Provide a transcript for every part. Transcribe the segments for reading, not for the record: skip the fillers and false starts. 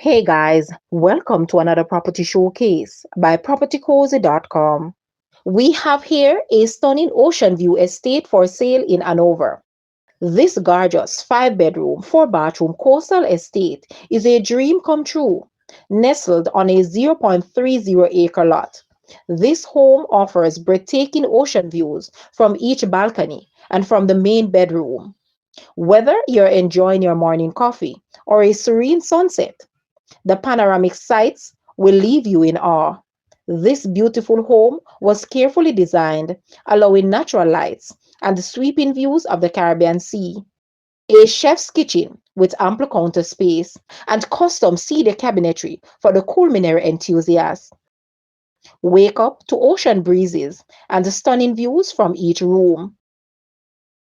Hey guys, welcome to another property showcase by propertycozy.com. We have here a stunning Oceanview Estate for sale in Hanover. This gorgeous 5 bedroom, 4 bathroom coastal estate is a dream come true, nestled on a 0.30 acre lot. This home offers breathtaking ocean views from each balcony and from the main bedroom. Whether you're enjoying your morning coffee or a serene sunset, the panoramic sights will leave you in awe. This beautiful home was carefully designed, allowing natural lights and sweeping views of the Caribbean Sea. A chef's kitchen with ample counter space and custom cedar cabinetry for the culinary enthusiast. Wake up to ocean breezes and stunning views from each room.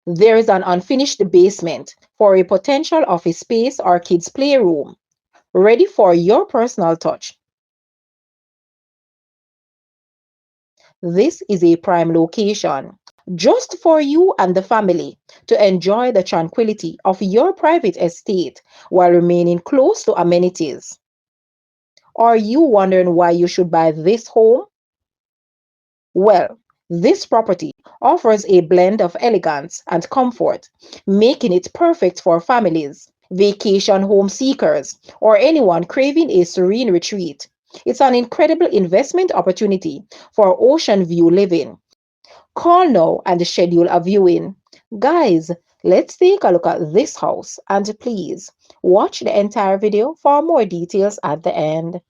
There is an unfinished basement for a potential office space or kids' playroom, ready for your personal touch. This is a prime location just for you and the family to enjoy the tranquility of your private estate while remaining close to amenities. Are you wondering why you should buy this home? Well, this property offers a blend of elegance and comfort, making it perfect for families, vacation home seekers, or anyone craving a serene retreat. It's an incredible investment opportunity for ocean view living. Call now and schedule a viewing. Guys, let's take a look at this house and please watch the entire video for more details at the end.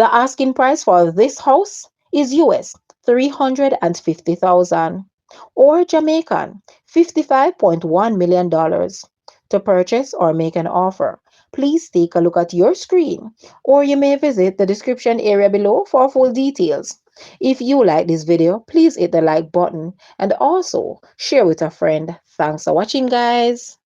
The asking price for this house is US 350,000 or Jamaican $55.1 million. To purchase or make an offer, please take a look at your screen or you may visit the description area below for full details. If you like this video, please hit the like button and also share with a friend. Thanks for watching, guys.